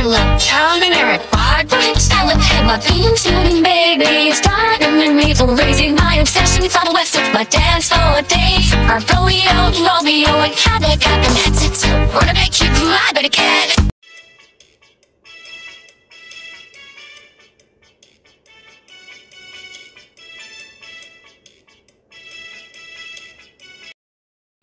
love child and Eric Barbara style of head, my beans shooting babies, driving and maple raising my obsessions on the west of my dance for days. Our Romeo and Cabot got the message. We're gonna make you cry, but again.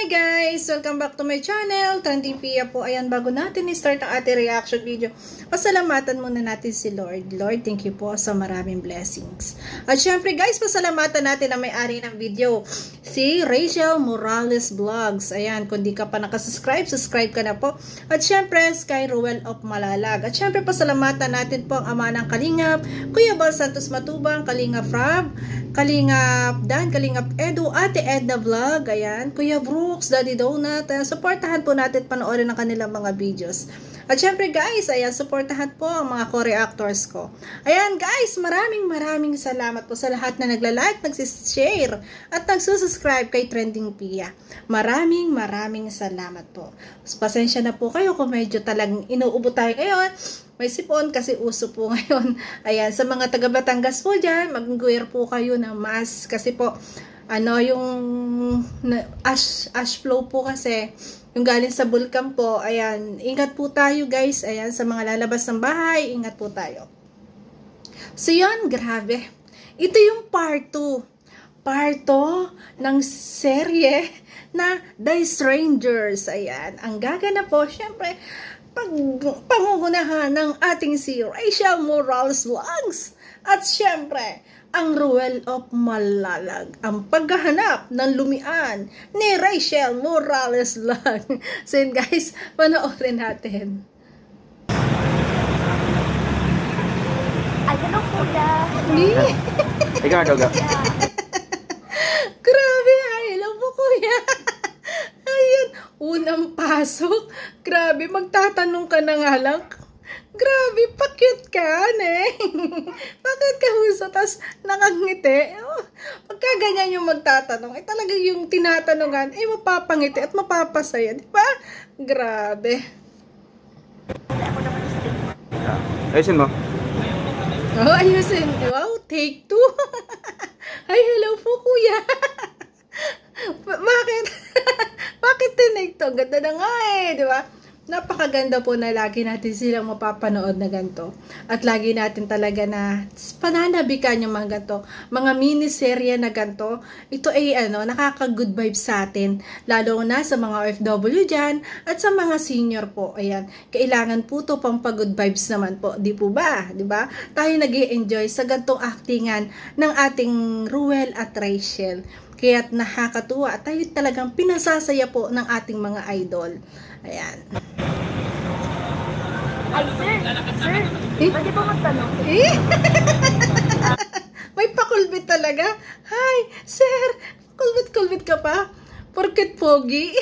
Hi guys! Welcome back to my channel. Trending Pia po. Ayan, bago natin i-start ang ating reaction video, pasalamatan muna natin si Lord. Lord, thank you po sa maraming blessings. At syempre guys, pasalamatan natin ang may-ari ng video, si Rachel Morales Vlogs. Ayan, kung di ka pa nakasubscribe, subscribe ka na po. At syempre, Sky Ruel of Malalag. At syempre, pasalamatan natin po ang ama ng Kalingap, Kuya Bal Santos Matubang, Kalingap Rab, Kalingap Dan, Kalingap Edu, Ate Edna Vlog, ayan, Kuya Brooks, Daddy Donut, ayan, supportahan po natin panoorin ang kanilang mga videos. At syempre guys, ayan, supportahan po ang mga co-reactors ko. Ayan guys, maraming salamat po sa lahat na nagla-like, nagsishare, at nagsusubscribe kay Trending Pia. Maraming salamat po. Pasensya na po kayo kung medyo talagang inuubo tayo ngayon. May sipon kasi uso po ngayon. Ayan, sa mga taga Batangas po dyan, mag-wear po kayo ng mask. Kasi po, ano, yung ash flow po kasi, yung galing sa bulkan po. Ayan, ingat po tayo guys. Ayan, sa mga lalabas ng bahay, ingat po tayo. So yun, grabe. Ito yung part 2. Part 2 ng serye na The Strangers. Ayan, ang gagana po, syempre, pangungunahan ng ating si Rachel Morales Vlogs. At syempre, ang Ruel of Malalag, ang paghahanap ng lumian ni Rachel Morales Vlog. So yun guys, panoorin natin. Ay, hello kuya. Ikaw, Doga. Grabe, hello po kuya. Ayan, unang pasok. Grabe, magtatanong ka na nga lang. Grabe, pa-cute ka, ne? Bakit ka husa, tas nakangiti? Oh, pagka ganyan yung magtatanong, eh talagang yung tinatanungan, eh mapapangiti at mapapasaya, di ba? Grabe. Ayusin mo. Oh, ayusin. Wow, take 2. Ay, hello po, kuya. Bakit? Bakit tinake to? Ganda na nga eh, di ba? Napakaganda po na lagi natin silang mapapanood na ganito. At lagi natin talaga na pananabikan yung mga ganito. Mga miniserye na ganito. Ito ay nakaka-good vibes sa atin. Lalo na sa mga OFW dyan at sa mga senior po. Ayan. Kailangan po ito pang pag-good vibes naman po. Di po ba? Di ba? Tayo nag-i-enjoy sa gantong actingan ng ating Ruel at Rachel. Kaya't nakakatuwa at tayo talagang pinasasaya po ng ating mga idol. Ayan. Ay, sir, pwede po magtanong? May pakulbit talaga. Hi, sir, kulbit ka pa? Porket pogi.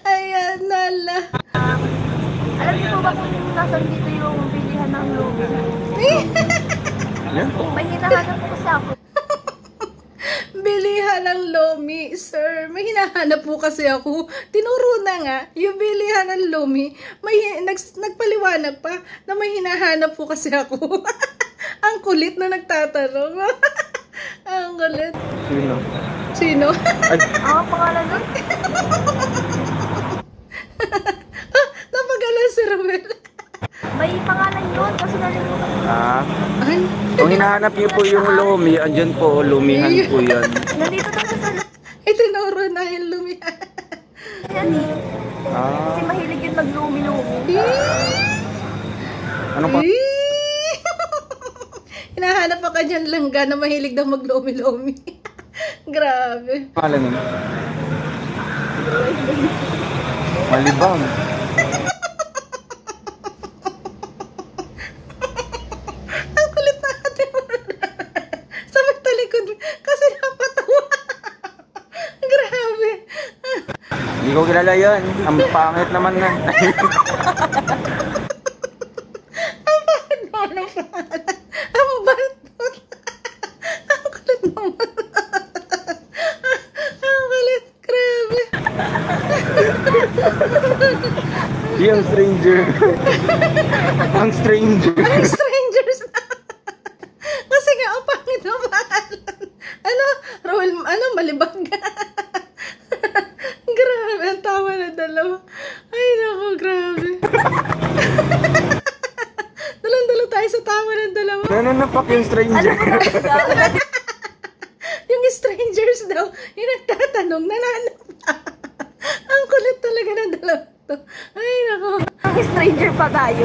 Ayan, nala. Alam niyo po ba kung nasan dito yung bilihan ng logo? May hinahanap po kasi ako. Bilihan ng Lomi, sir. May hinahanap po kasi ako. Tinuro na nga, yung bilihan ng Lomi, nagpaliwanag pa na may hinahanap po kasi ako. Ang kulit na nagtatanong. Ang kulit. Sino? Pangalan nun? Napagalan si Ruel. May pangalan yun, kasi nalimutan ko. Kung hinahanap niyo po yung Lumi, andyan po, lumihan po yan. Nandito na sa Itinuro na yung lumihan. yan eh. Kasi mahilig yun maglumi-lumi. Ano pa? Hinahanap pa ka dyan langga na mahilig daw maglumi-lumi. Grabe. Pangalan nun? Malibang. Hindi ko kilala yun. Ang pangit naman na. Ang pangit naman. Ang baltot. Ang kulit naman. Ang kulit. Grabe. Di ang stranger. Ang stranger. Ang strangers na. Kasi nga, ang pangit na pangalan. Ano? Roel, ano? Malibag. Grabe, ang tawa na dalawa. Ay, naku, grabe. Dalang-dalo tayo sa tawa ng dalawa. Nananapak yung stranger. Yung strangers daw, yung nagtatanong, nananapak. Ang kulit talaga ng dalawa to. Ay, naku. Stranger pa tayo.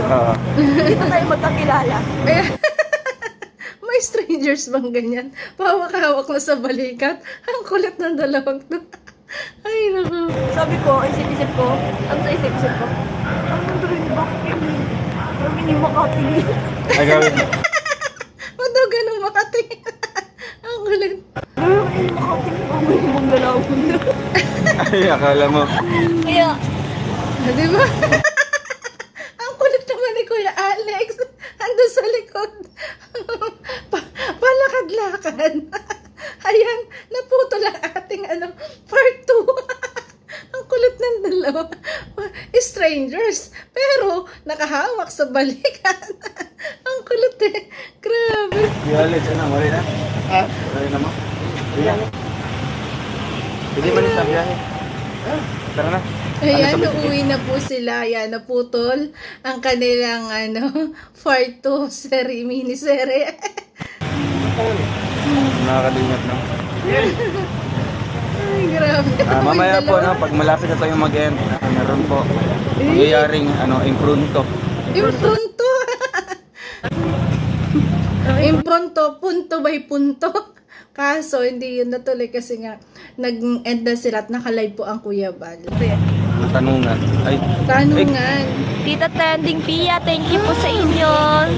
Dito tayo magkakilala. Eh, may strangers bang ganyan? Pawak-hawak na sa balikat. Ang kulit ng dalawang to. Ay, naku. Sabi ko, isip-isip ko, ang sa isip-isip ko, ang nandun, bakit hindi makatingin? Ay, gawin. Ba't daw ganun makatingin? Ang kulit. Hindi makatingin, ang may mong galawin na. Ay, akala mo. Kaya, Di ba? Ang kulit naman ni Kuya Alex. Ando sa likod. Palakad-lakad. Ayan, naputol ang ating part 2. Ang kulit ng dalawa. Strangers. Pero, nakahawak sa balikan. Ang kulit eh. Grabe. Di Alex, ano, wala na? Ha? Wala na mo? Wala na. Hindi man sa biyahe. Tara na. Ayan, uuwi na po sila. Ayan, naputol ang kanilang part 2 miniserie. Nakakalimot na. Ay, grabe. Mamaya po, no, pag malapit na tayo mag-end, meron po mangyayaring impronto. Impronto. Impronto, punto by punto. Kaso, hindi yun natuloy kasi nga, nag-end na sila at nakalive po ang Kuya Bal. Tanungan. Ay, Tanungan. Tita Trending Pia, thank you po sa inyo.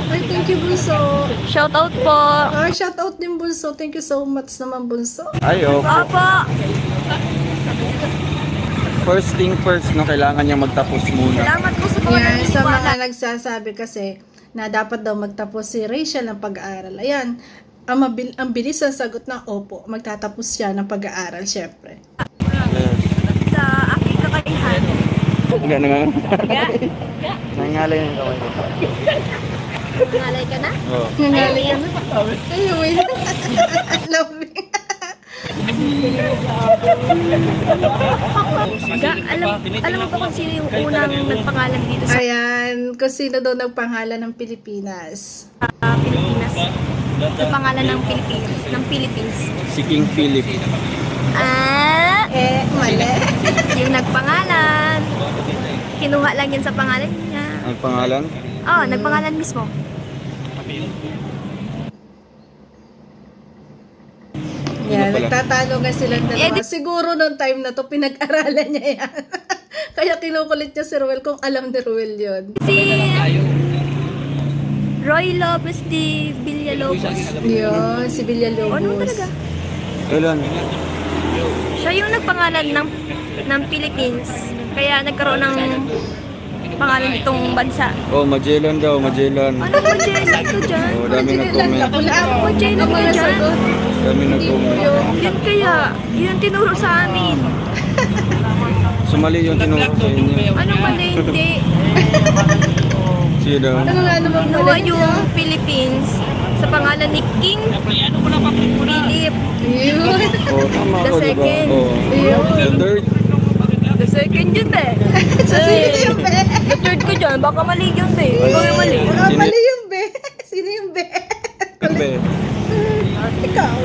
Ay, thank you, Bunso. Shoutout po. Shout out din, Bunso. Thank you so much naman, Bunso. ay, okay. Opo. First thing first, no, kailangan niya magtapos muna. Salamat po sa mga Yan, sa naniniwala. mga nagsasabi kasi na dapat daw magtapos si Rachel ng pag-aaral. Ayan, ang bilis ang sagot ng opo. Magtatapos siya ng pag-aaral, syempre. Sa aking kakayahan. Gano'n nga. Nangalay yung kaway ko. Nangalay ka na? Oo. Nangali ka na. Ay, wait. Loving. Alam mo ba kung sino yung unang nagpangalan dito sa Ayan, kung sino daw nagpangalan ng Pilipinas. Pilipinas? Yung pangalan ng Philippines. Si King Philip. Mali. Yung nagpangalan. Kinuha lang yun sa pangalan niya. Ang pangalan? Oh, nagpangalan mismo. Yan, Ano pala? nagtatalo nga silang dalawa. Siguro noong time na to, pinag-aralan niya yan. Kaya kinukulit niya si Ruel kung alam ni Ruel yun. Si Roy Lopez de Villalobos. Yun, si Villalobos. Ano talaga? Kailan? Siya yung nagpangalan ng Philippines. Kaya nagkaroon ng pangalan nitong bansa. Oh, Magellan daw, Magellan. Ano ba dyan? Ito dyan? Oh, dami nag-comment. Magellan ka dyan? Dami nag-comment. Yun kaya, yun tinuro sa amin. Sumali yung tinuro sa inyo. Anong mali? Hindi. Siya daw. Ano nga naman Kinuha yung Philippines sa pangalan ni King Philip. Yun. Oh, tama The ako, diba? second. Oh. The third. The second yun eh. Sino yung be? The third ko dyan, baka mali yun eh. Ikaw yung mali. Baka mali yung be. Sino yung be? Be. Ikaw.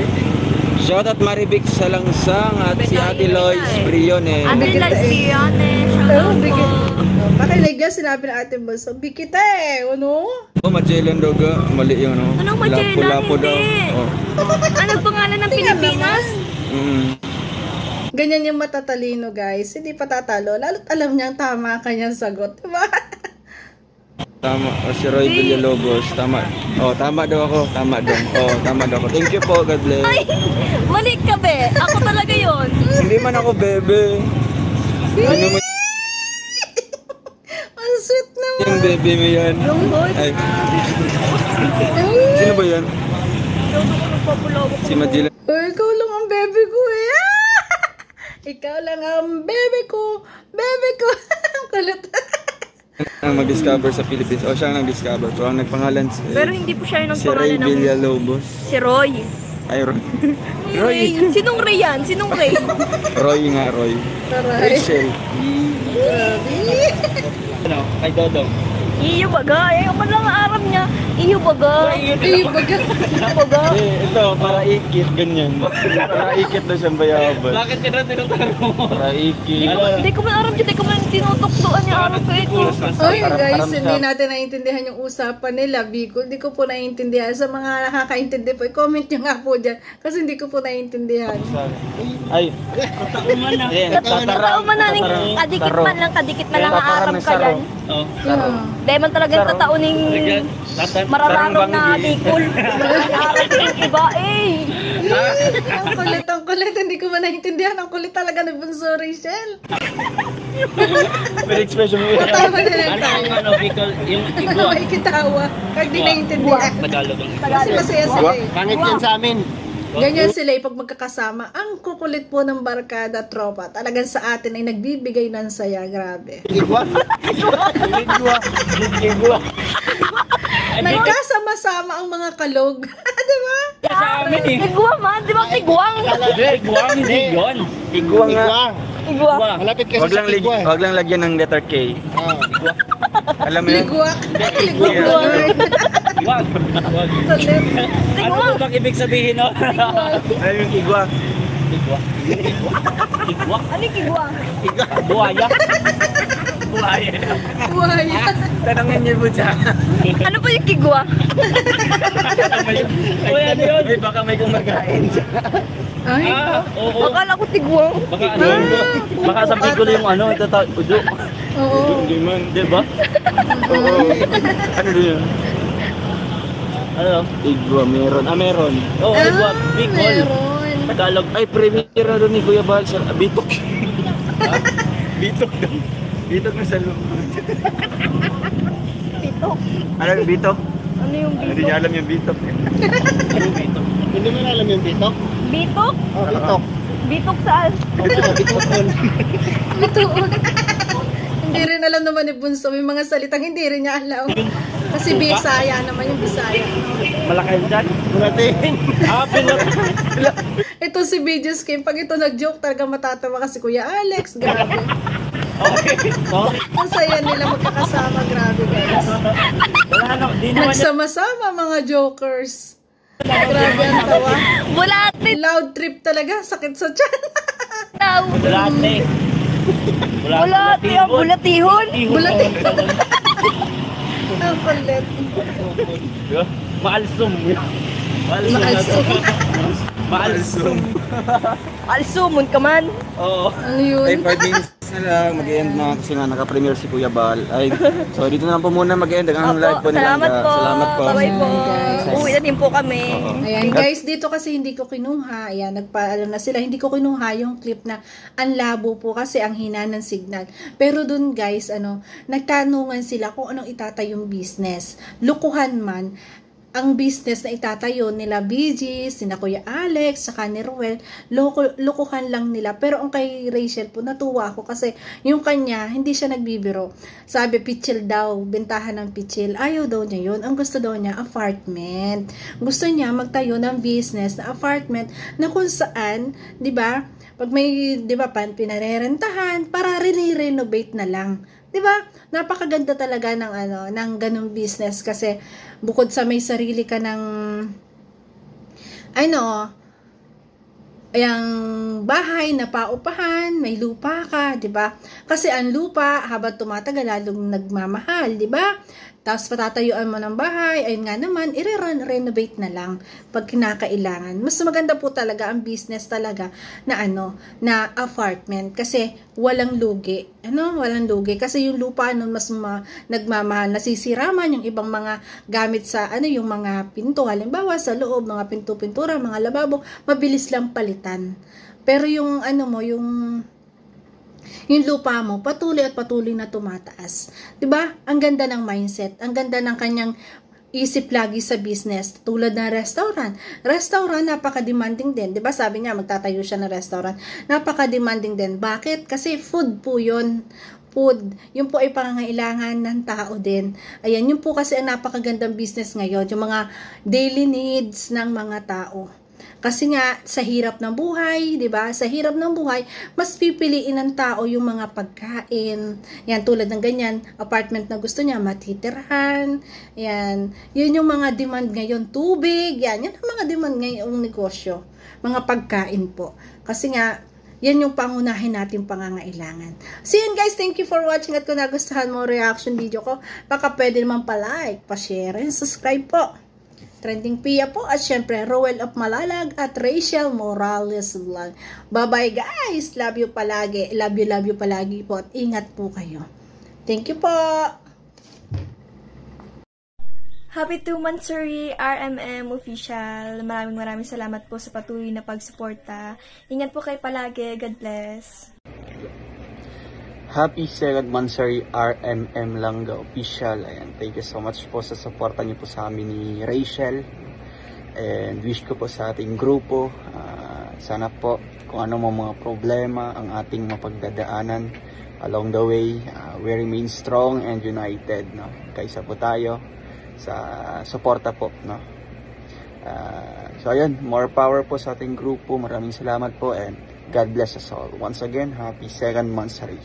Shoutout Maribik Salangsang at si Ate Lois Briones. Ate Lesbiane, Oh, shoutout po. bigit. Pakinig nga, sinabi ng ating bunso. Bikita eh. Ano? Oh, Magellan daw ga. Mali yung ano. Anong Magellan? Lapu-lapu daw. Hindi. Oh. Anong pangalan ng Pilipinas? Ganyan yung matatalino, guys. Hindi patatalo. Lalo't alam niyang tama ang kanyang sagot. Diba? Tama. Oh, si Roy Villalobos. Tama. Oh, tama daw ako. Tama daw. Oh, tama daw ako. Thank you po. God bless. Ay, mali ka be. Ako talaga yon. Hindi man ako bebe. Ano mo Ang sweet naman. yung bebe mo yan? Ay. Sino ba yan? Si Magellan. Oh, ikaw lang ang baby ko eh. Ikaw lang ang baby ko. Baby ko. Ang kulit. Ang mag-discover sa Philippines. O siya ang nag-discover. Pero ang nagpangalan Pero hindi po siya yung si Ray nagpangalan ng... Villalobos. Si Roy. Ay, Roy. Ray. Sinong Ray yan? Sinong Ray? Roy nga, Roy. Taray. Rachel. Grabe. Ano? Kay Dodong. Iyo baga. Eh, man lang ang aram niya. Iyo baga. Ay, baga. Iyo baga. Ito, para ikit, ganyan. Para ikit na siyang bayaban. Bakit ka na tinuturo mo? Para ikit. Hindi ko man aram dyan. Hindi ko man tinutukdoan niya aram ko ito. Ay guys, hindi natin naiintindihan yung usapan nila, Bicol. Hindi ko po naiintindihan. Sa mga nakakaintindi po, i-comment nyo nga po dyan. Kasi hindi ko po naiintindihan. Ay. Totoo man naning kadikit man lang ang aram ka dyan. Dahil man talagang tatauning marararong na Bicol. Aram ko yung iba eh. Ang kulit. Hindi ko man naiintindihan. Ang kulit talaga ng Bunso Rachel. May expression mo. Matawa na lang tayo. Ano, Bicol, yung igwa. May kitawa. Kahit di naiintindihan. Tagalog ang Kasi masaya sila eh. Pangit yan sa amin. Ganyan sila eh, pag magkakasama. Ang kukulit po ng barkada tropa. Talagang sa atin ay nagbibigay ng saya. Grabe. Igwa. Nagkasama-sama ang mga kalog. Diba? sa amin eh. Igwa man, di ba tigwang? Igwang, hindi yun. Igwa nga. Igwa. Malapit kasi sa igwa. Wag lang lagyan ng letter K. Alam mo yun? Ligwak. Ligwak na Lord. Igwang. Kulit. Ano po bang ibig sabihin, no? Ano yung igwa? Igwa. Igwa. Ano yung igwa? Buhaya. Buhaya. Buhaya. Tanongin niyo po siya. Ano po yung kigwa? Uy, ano yun? Baka may kumakain siya. Ay. Oo. Akala ko tigwang. Baka ano? Baka sa Bicol yung ano, udo. Oo. Hindi man. Diba? Oo. Ano din yun? Ano? Igwa, meron. Meron. Oo, igwa. Bicol. Meron. Tagalog. Ay, premier na doon ni Kuya Bahal. Bitok. Bitok doon. Bitok na sa loob. Bitok. Ano yung bitok? Ano yung Hindi bitok? niya alam yung bitok. Ano Bicol? Hindi mo na alam yung bitok? Bitok? Oh, bitok. Bitok saan? Bitok doon. Bituon. Hindi rin alam naman ni Bunso. May mga salitang hindi rin niya alam. Kasi Bisaya naman yung Bisaya. Malaki dyan. Mulatin. Pinat. Ito si BJ's Kim. Pag ito nag-joke talaga matatawa kasi Kuya Alex. Grabe. Okay. Sorry. Ang saya nila magkakasama. Grabe guys. Wala na. Di naman yan. Nagsama-sama mga jokers. Grabe ang tawa. Bulatin Loud trip talaga. Sakit sa tiyan. daw. Bulate. Bulati ang bulatihon. Bulati. Ang kulit. Maalsum. Maalsum. Maalsum. Alsumon ka man. Oo. Ano yun? Ay, 5 minutes na lang. Mag-end na kasi nga naka-premiere si Kuya Bahal. Ay, so dito na lang po muna mag-end ang live po nila. Salamat po. Salamat po. Bye po. Guys. Uwi na din po kami. Ayan guys, dito kasi hindi ko kinuha. Ayan, nagpaalam na sila. Hindi ko kinuha yung clip na ang labo po kasi ang hina ng signal. Pero dun guys, nagtanungan sila kung anong itatayong business. Lukuhan man, ang business na itatayo nila BG, sina Kuya Alex, saka ni Ruel, lukuhan lang nila. Pero ang kay Rachel po, natuwa ako kasi yung kanya, hindi siya nagbibiro. Sabi, pichil daw, bentahan ng pichil. Ayaw daw niya yun. Ang gusto daw niya, apartment. Gusto niya magtayo ng business na apartment na kung saan, di ba, pag may, di ba, pinarerentahan, para renovate na lang. 'Di ba? Napakaganda talaga ng ng ganung business kasi bukod sa may sarili ka ng ayang bahay na paupahan, may lupa ka, 'di ba? Kasi ang lupa habang tumatagal lalong nagmamahal, 'di ba? Tapos patatayuan mo ng bahay, ayun nga naman, i-renovate na lang pag kinakailangan. Mas maganda po talaga ang business talaga na na apartment kasi walang lugi. Walang lugi kasi yung lupa nun mas nagmamahal, nasisira man yung ibang mga gamit sa yung mga pinto, halimbawa sa loob, mga pintura, mga lababo, mabilis lang palitan. Pero yung yung lupa mo, patuloy at patuloy na tumataas. 'Di ba? Ang ganda ng mindset, ang ganda ng kanyang isip lagi sa business. Tulad ng restaurant. Restaurant, napaka-demanding din. 'Di ba? Sabi niya, magtatayo siya ng restaurant. Napaka-demanding din. Bakit? Kasi food po 'yun. food. Yun po ay pangangailangan ng tao din. Ayan, yun po kasi ang napakagandang business ngayon, yung mga daily needs ng mga tao. Kasi nga, sa hirap ng buhay, 'di ba? Sa hirap ng buhay, mas pipiliin ng tao yung mga pagkain. Yan, tulad ng ganyan, apartment na gusto niya, matitirahan. Yan, yun yung mga demand ngayon. Tubig, yan ang mga demand ngayong negosyo. Mga pagkain po. Kasi nga, yan yung pangunahin natin pangangailangan. So yun guys, thank you for watching. At kung nagustuhan mo reaction video ko, baka pwede naman pa-like, pa-share, and subscribe po. Trending Pia po, at syempre Roel of Malalag at Rachel Morales Vlog. Bye-bye guys! Love you palagi. Love you palagi po. At ingat po kayo. Thank you po! Happy 2 months, RMM Official. Maraming salamat po sa patuloy na pagsuporta. Ingat po kayo palagi. God bless. Happy 2nd monthsary RMM Langga Official. Ayan, thank you so much po sa suporta niyo po sa amin ni Rachel. And wish ko po sa ating grupo, sana po kung ano mga problema ang ating mapagdadaanan along the way, we remain strong and united, no? Kaisa po tayo sa suporta po, no? So ayun, more power po sa ating grupo. Maraming salamat po and God bless us all. Once again, happy 2nd monthsary.